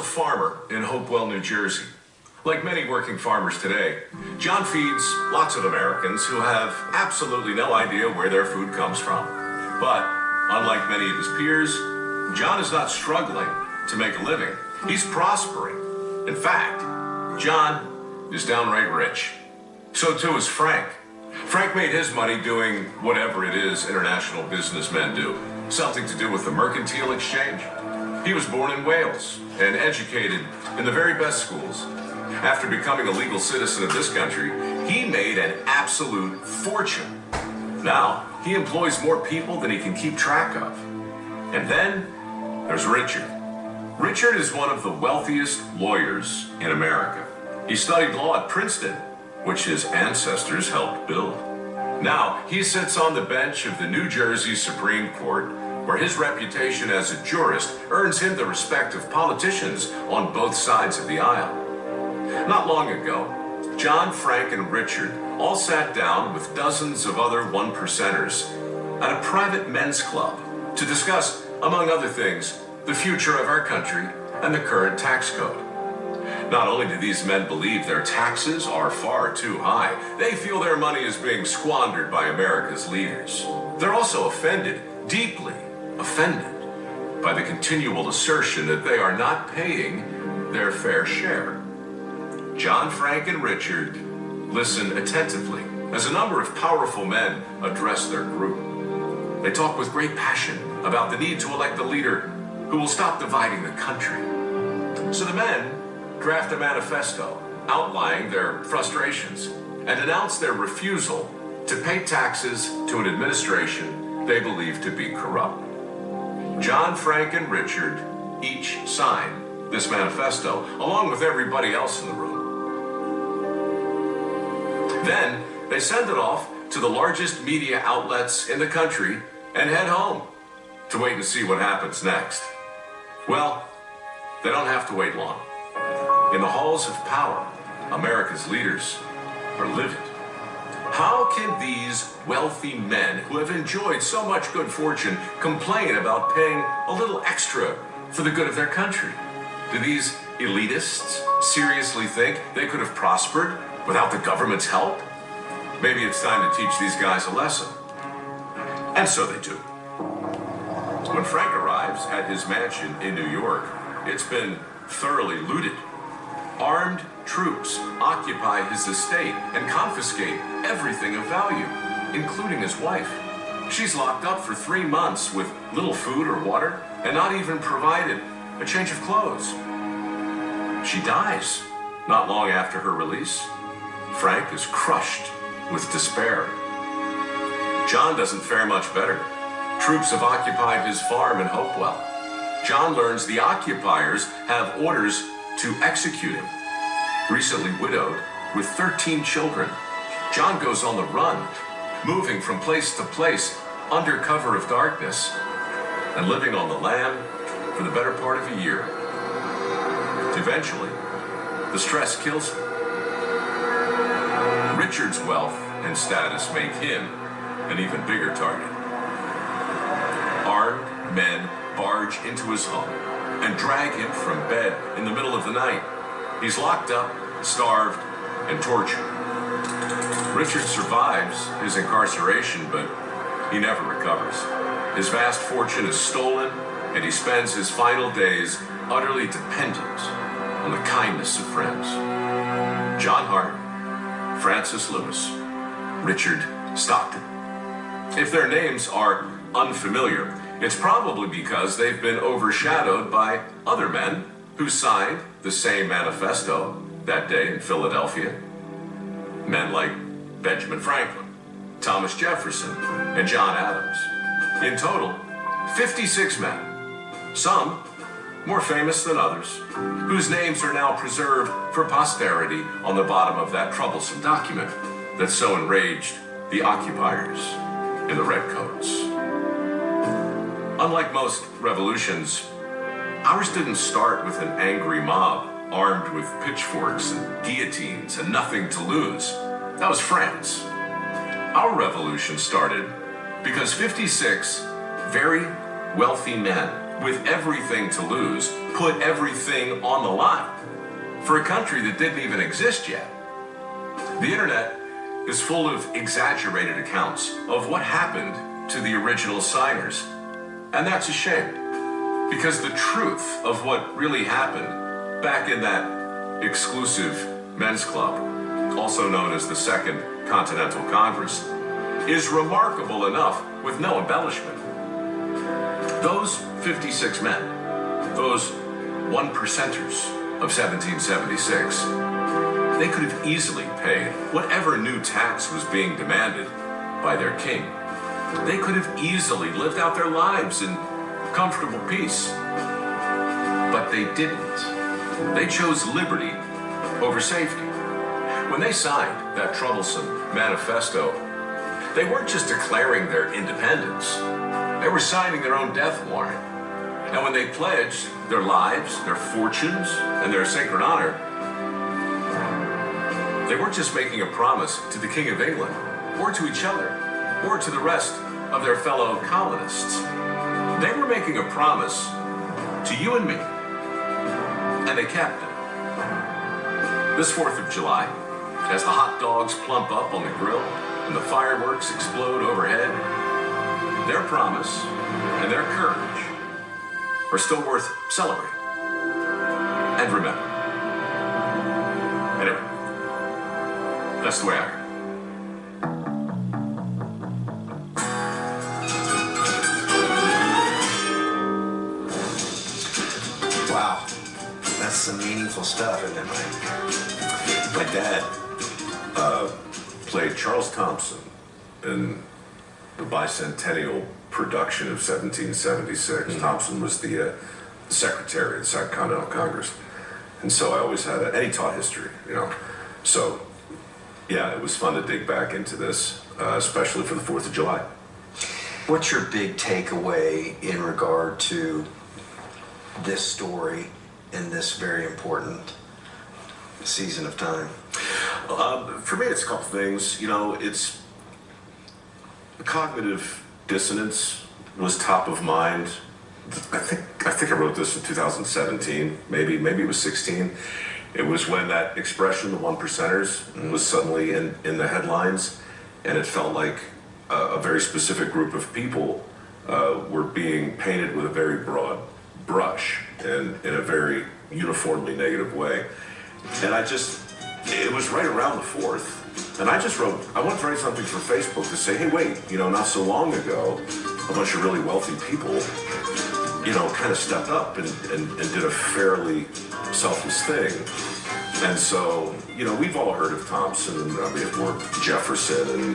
farmer in Hopewell, New Jersey. Like many working farmers today, John feeds lots of Americans who have absolutely no idea where their food comes from. But unlike many of his peers, John is not struggling to make a living. He's prospering. In fact, John is downright rich. So too is Frank. Frank made his money doing whatever it is international businessmen do. Something to do with the mercantile exchange. He was born in Wales and educated in the very best schools. After becoming a legal citizen of this country, he made an absolute fortune. Now, he employs more people than he can keep track of. And then there's Richard. Richard is one of the wealthiest lawyers in America. He studied law at Princeton, which his ancestors helped build. Now, he sits on the bench of the New Jersey Supreme Court, where his reputation as a jurist earns him the respect of politicians on both sides of the aisle. Not long ago, John, Frank, and Richard all sat down with dozens of other one-percenters at a private men's club to discuss, among other things, the future of our country and the current tax code. Not only do these men believe their taxes are far too high, they feel their money is being squandered by America's leaders. They're also offended, deeply offended, by the continual assertion that they are not paying their fair share. John, Frank, and Richard listen attentively as a number of powerful men address their group. They talk with great passion about the need to elect a leader who will stop dividing the country. So the men draft a manifesto outlining their frustrations and announce their refusal to pay taxes to an administration they believe to be corrupt. John, Frank, and Richard each sign this manifesto, along with everybody else in the room. Then they send it off to the largest media outlets in the country and head home to wait and see what happens next. Well, they don't have to wait long. In the halls of power, America's leaders are livid. How can these wealthy men who have enjoyed so much good fortune complain about paying a little extra for the good of their country? Do these elitists seriously think they could have prospered without the government's help? Maybe it's time to teach these guys a lesson. And so they do. When Frank arrives at his mansion in New York, it's been thoroughly looted. Armed troops occupy his estate and confiscate everything of value, including his wife. She's locked up for 3 months with little food or water and not even provided a change of clothes. She dies not long after her release. Frank is crushed with despair. John doesn't fare much better. Troops have occupied his farm in Hopewell. John learns the occupiers have orders to execute him. Recently widowed with 13 children, John goes on the run, moving from place to place under cover of darkness and living on the lam for the better part of a year. Eventually, the stress kills him. Richard's wealth and status make him an even bigger target. Armed men barge into his home and drag him from bed in the middle of the night. He's locked up, starved, and tortured. Richard survives his incarceration, but he never recovers. His vast fortune is stolen, and he spends his final days utterly dependent on the kindness of friends. John Hart, Francis Lewis, Richard Stockton. If their names are unfamiliar, it's probably because they've been overshadowed by other men who signed the same manifesto that day in Philadelphia. Men like Benjamin Franklin, Thomas Jefferson, and John Adams. In total, 56 men, some more famous than others, whose names are now preserved for posterity on the bottom of that troublesome document that so enraged the occupiers in the redcoats. Unlike most revolutions, ours didn't start with an angry mob armed with pitchforks and guillotines and nothing to lose. That was France. Our revolution started because 56 very wealthy men with everything to lose, put everything on the line for a country that didn't even exist yet. The internet is full of exaggerated accounts of what happened to the original signers. And that's a shame, because the truth of what really happened back in that exclusive men's club, also known as the Second Continental Congress, is remarkable enough with no embellishment. Those 56 men, those one percenters of 1776, they could have easily paid whatever new tax was being demanded by their king. They could have easily lived out their lives in comfortable peace. But they didn't. They chose liberty over safety. When they signed that troublesome manifesto, they weren't just declaring their independence. They were signing their own death warrant. And when they pledged their lives, their fortunes, and their sacred honor, they weren't just making a promise to the King of England, or to each other, or to the rest of their fellow colonists. They were making a promise to you and me, and they kept it. This 4th of July, as the hot dogs plump up on the grill and the fireworks explode overhead, their promise and their courage are still worth celebrating and remembering. Anyway, that's the way I heard it. Wow, that's some meaningful stuff, isn't it, Mike? My dad played Charles Thompson in the bicentennial production of 1776. Thompson was the secretary of the Second Continental Congress. And so I always had and he taught history, you know. So, yeah, it was fun to dig back into this, especially for the 4th of July. What's your big takeaway in regard to this story in this very important season of time? For me, it's a couple things. You know, it's cognitive dissonance was top of mind. I think I wrote this in 2017, maybe it was 16. It was when that expression, the one percenters, was suddenly in the headlines, and it felt like a very specific group of people were being painted with a very broad brush and in a very uniformly negative way. And it was right around the 4th, and I wanted to write something for Facebook to say, hey, wait, you know, not so long ago, a bunch of really wealthy people, you know, kind of stepped up and did a fairly selfless thing. And so, you know, we've all heard of Thompson, or Jefferson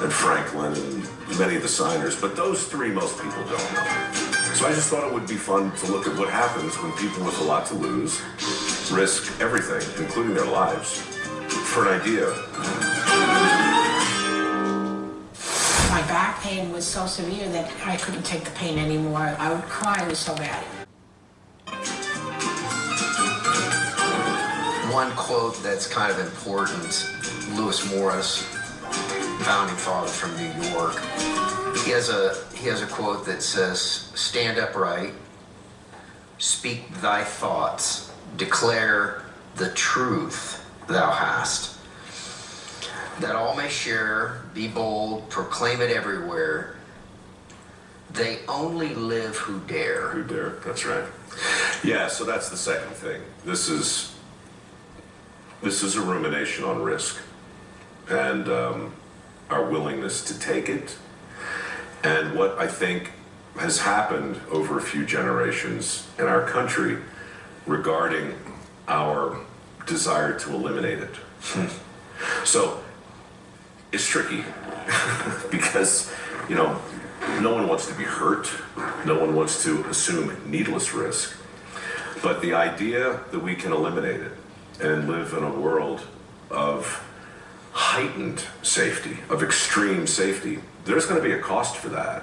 and Franklin and many of the signers, but those three most people don't know. So I just thought it would be fun to look at what happens when people with a lot to lose risk everything, including their lives, for an idea. My back pain was so severe that I couldn't take the pain anymore. I would cry, it was so bad. One quote that's kind of important, Lewis Morris, founding father from New York, he has a quote that says, "Stand upright, speak thy thoughts, declare the truth thou hast, that all may share, be bold, proclaim it everywhere. They only live who dare." Who dare, that's right. Yeah, so that's the second thing. This is a rumination on risk and our willingness to take it. And what I think has happened over a few generations in our country regarding our desire to eliminate it. So it's tricky because, you know, no one wants to be hurt. No one wants to assume needless risk. But the idea that we can eliminate it and live in a world of heightened safety, of extreme safety, there's going to be a cost for that.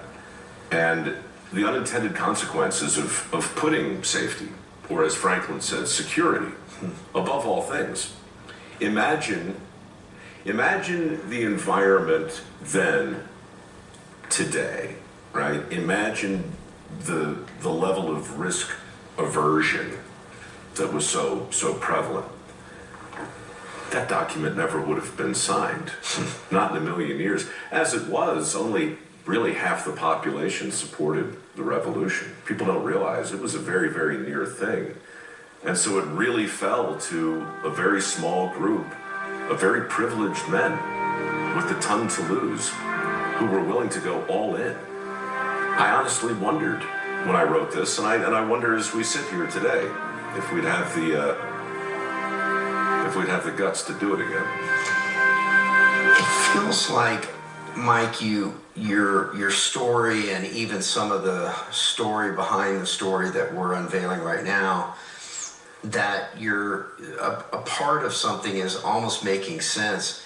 And the unintended consequences of putting safety, or as Franklin said, security, above all things. Imagine the environment then, today, right? Imagine the the level of risk aversion that was so prevalent, that document never would have been signed. Not in a million years. As it was, only really half the population supported the revolution. People don't realize it was a very, very near thing. And so it really fell to a very small group of very privileged men with a ton to lose who were willing to go all in. I honestly wondered when I wrote this, and I wonder as we sit here today if we'd have the guts to do it again. It feels like, Mike, your story and even some of the story behind the story that we're unveiling right now, that you're a part of something is almost making sense.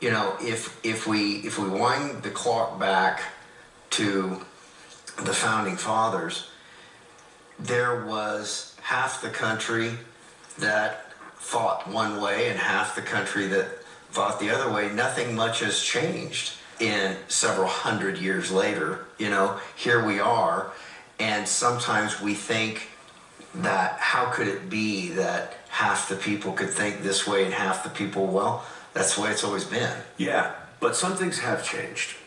You know, if we wind the clock back to the founding fathers, there was half the country that thought one way and half the country that thought the other way. Nothing much has changed in several hundred years later. You know, here we are, and sometimes we think that how could it be that half the people could think this way and half the people, well, that's the way it's always been. Yeah, but some things have changed.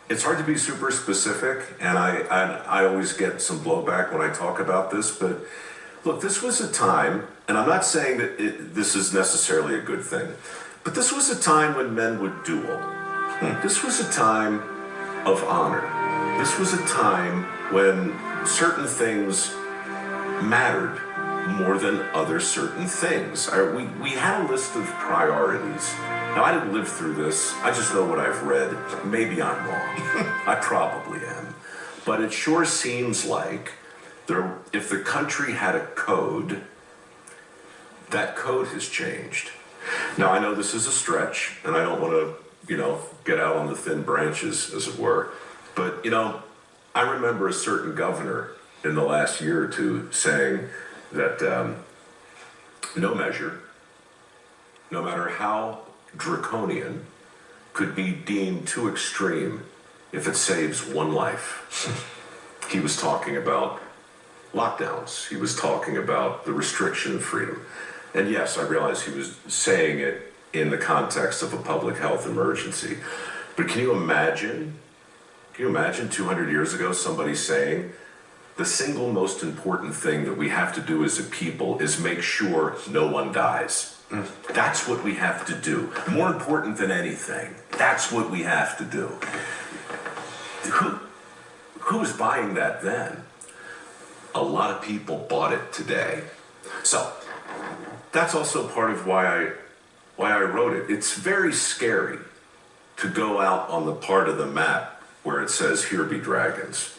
It's hard to be super specific, and I always get some blowback when I talk about this, but look, this was a time, and I'm not saying that this is necessarily a good thing, but this was a time when men would duel. This was a time of honor. This was a time when certain things mattered more than other certain things. We had a list of priorities. Now, I didn't live through this. I just know what I've read. Maybe I'm wrong. I probably am. But it sure seems like if the country had a code, that code has changed. Now, I know this is a stretch, and I don't want to, get out on the thin branches, as it were. But, I remember a certain governor in the last year or two saying that no measure, no matter how draconian, could be deemed too extreme if it saves one life. He was talking about lockdowns. He was talking about the restriction of freedom. And yes, I realize he was saying it in the context of a public health emergency. But can you imagine 200 years ago somebody saying, the single most important thing that we have to do as a people is make sure no one dies. That's what we have to do. More important than anything. That's what we have to do. Who was buying that then? A lot of people bought it today. So that's also part of why I wrote it. It's very scary to go out on the part of the map where it says, "Here be dragons."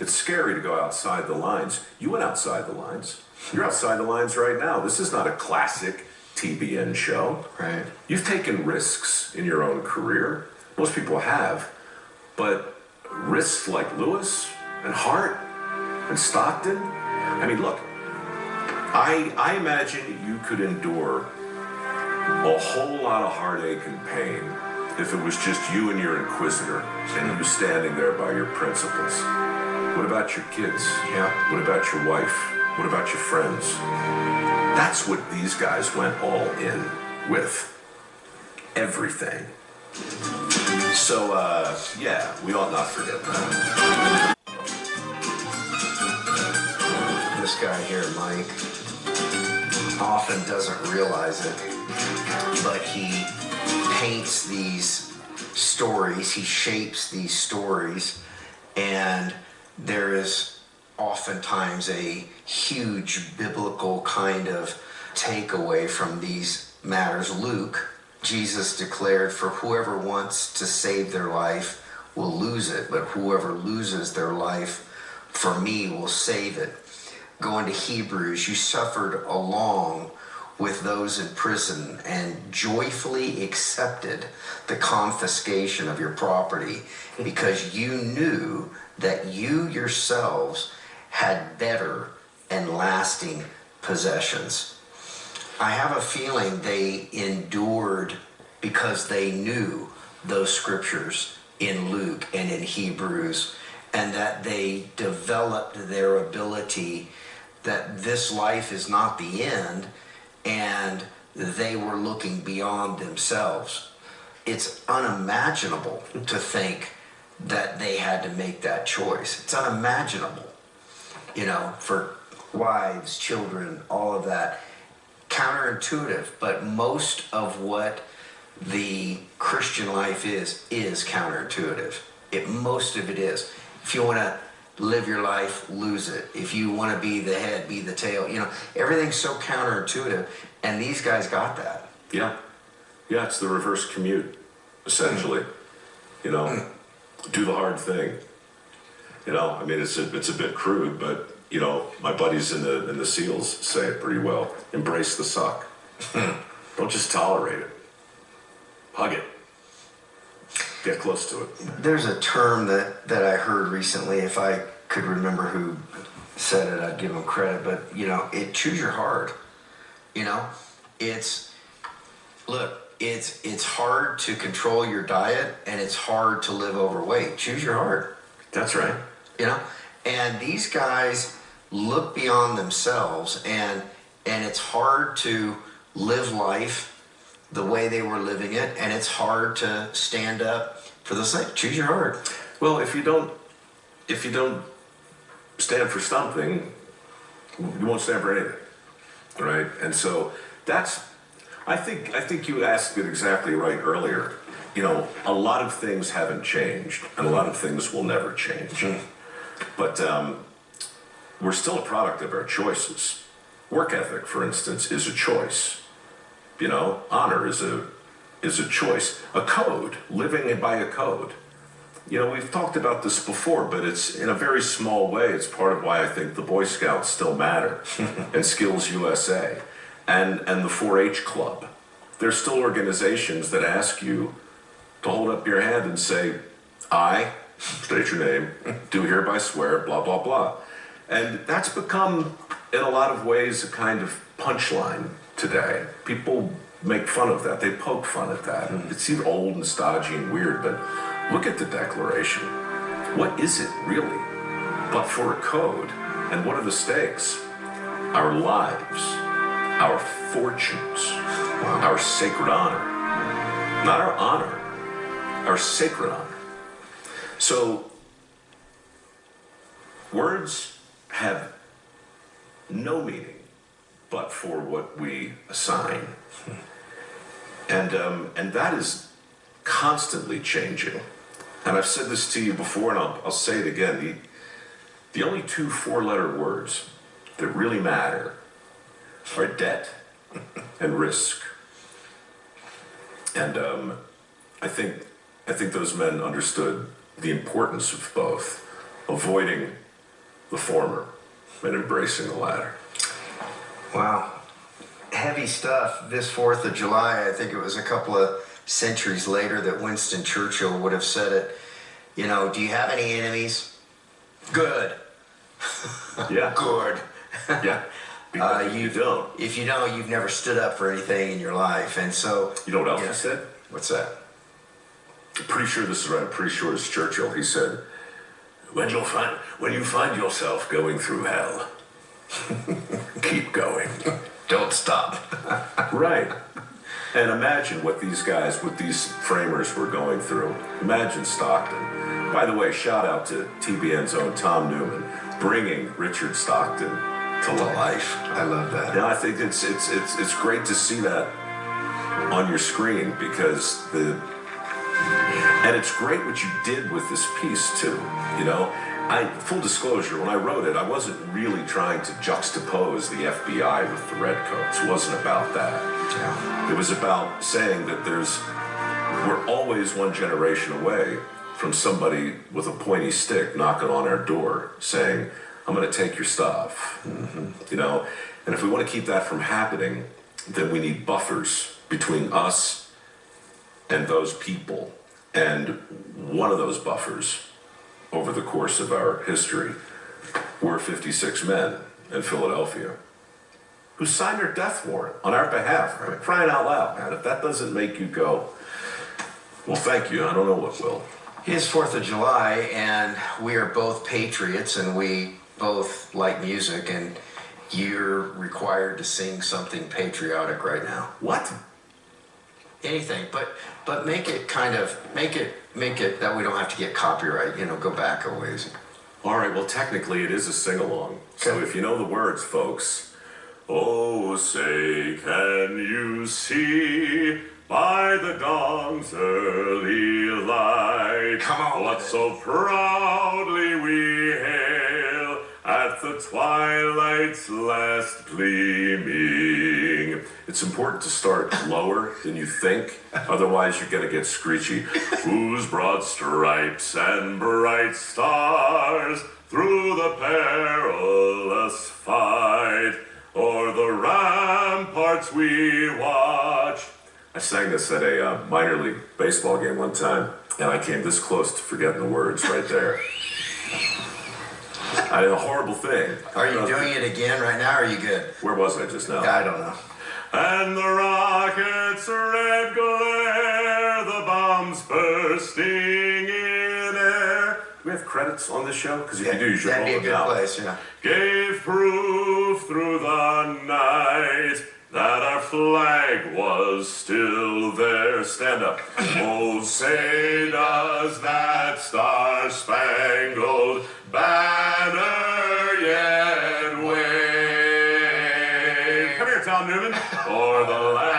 It's scary to go outside the lines. You went outside the lines. You're outside the lines right now. This is not a classic TBN show. Right. You've taken risks in your own career. Most people have. But risks like Lewis and Hart and Stockton, I mean, look, I imagine you could endure a whole lot of heartache and pain if it was just you and your inquisitor and you standing there by your principles. What about your kids? Yeah. What about your wife? What about your friends? That's what these guys went all in with. Everything. So, yeah, we ought not forget that. This guy here, Mike, often doesn't realize it, but he paints these stories, he shapes these stories, and there is oftentimes a huge biblical kind of takeaway from these matters. Luke, Jesus declared, "For whoever wants to save their life will lose it, but whoever loses their life for me will save it." Going to Hebrews, you suffered along with those in prison and joyfully accepted the confiscation of your property because you knew that you yourselves had better and lasting possessions. I have a feeling they endured because they knew those scriptures in Luke and in Hebrews, and that they developed their ability that this life is not the end, and they were looking beyond themselves. It's unimaginable to think that they had to make that choice. It's unimaginable, for wives, children, all of that. Counterintuitive, but most of what the Christian life is counterintuitive. Most of it is. If you want to live your life, lose it. If you want to be the head, be the tail. Everything's so counterintuitive, and these guys got that. Yeah. Yeah, it's the reverse commute, essentially. Do the hard thing. I mean, it's a bit crude, but, my buddies in the SEALs say it pretty well. Embrace the suck. Don't just tolerate it. Hug it. Get close to it. There's a term that I heard recently. If I could remember who said it, I'd give them credit. But, choose your hard. It's hard to control your diet, and it's hard to live overweight. Choose your hard. That's right. And these guys look beyond themselves, and it's hard to live life the way they were living it, and it's hard to stand up for the sake. Choose your hard. Well, if you don't stand for something, you won't stand for anything, right? And so I think you asked it exactly right earlier. A lot of things haven't changed, and a lot of things will never change. Mm-hmm. But we're still a product of our choices. Work ethic, for instance, is a choice. Honor is a choice. A code, living by a code. We've talked about this before, but it's in a very small way. It's part of why I think the Boy Scouts still matter, and Skills USA, and the 4-H Club. They're still organizations that ask you to hold up your hand and say, I, state your name, do hereby swear, blah, blah, blah. And that's become, in a lot of ways, a kind of punchline today. People make fun of that. They poke fun at that. It seems old and stodgy and weird, but look at the Declaration. What is it, really, but for a code? And what are the stakes? Our lives, our fortunes, our sacred honor. Not our honor, our sacred honor. So, words have no meaning but for what we assign. And that is constantly changing. And I've said this to you before, and I'll say it again. The only 2 4-letter words that really matter are debt and risk. And I think those men understood the importance of both, avoiding the former and embracing the latter. Wow. Heavy stuff. This 4th of July, I think it was a couple of centuries later that Winston Churchill would have said it. Do you have any enemies? Good. Yeah. Good. Yeah. You don't. If you don't, you've never stood up for anything in your life. And so... You know what else he said? What's that? I'm pretty sure this is right. I'm pretty sure it's Churchill. He said, when you find yourself going through hell, keep going. Don't stop. Right. And imagine what these framers were going through. Imagine Stockton. By the way, shout out to TBN's own Tom Newman, bringing Richard Stockton to life. I love that. Yeah, I think it's great to see that on your screen, because and it's great what you did with this piece too. Full disclosure, when I wrote it, I wasn't really trying to juxtapose the FBI with the Redcoats. It wasn't about that. Yeah. It was about saying that we're always one generation away from somebody with a pointy stick knocking on our door saying, I'm going to take your stuff. Mm-hmm. And if we want to keep that from happening, then we need buffers between us and those people. And one of those buffers over the course of our history were 56 men in Philadelphia who signed their death warrant on our behalf. Right? Crying out loud, man. If that doesn't make you go, well, thank you, I don't know what will. It is 4th of July, and we are both patriots, and we both like music, and you're required to sing something patriotic right now. What? Anything, but make it that we don't have to get copyright, go back a ways. All right, well, technically it is a sing-along. So Okay. if you know the words, folks. Oh, say, can you see by the dawn's early light Come on what with it. so proudly we hail at the twilight's last gleaming? It's important to start lower than you think, otherwise you're gonna get screechy. Whose broad stripes and bright stars through the perilous fight o'er the ramparts we watch. I sang this at a minor league baseball game one time, and I came this close to forgetting the words right there. I did a horrible thing. Are you doing it again right now, or are you good? Where was I just now? I don't know. And the rocket's red glare, the bombs bursting in air. Do we have credits on this show? Because if you do, you should That'd be roll a it good down. place, yeah. Gave proof through the night that our flag was still there. Stand up. Oh, say does that star-spangled banner yet wave? Come here, Tom Newman. For the land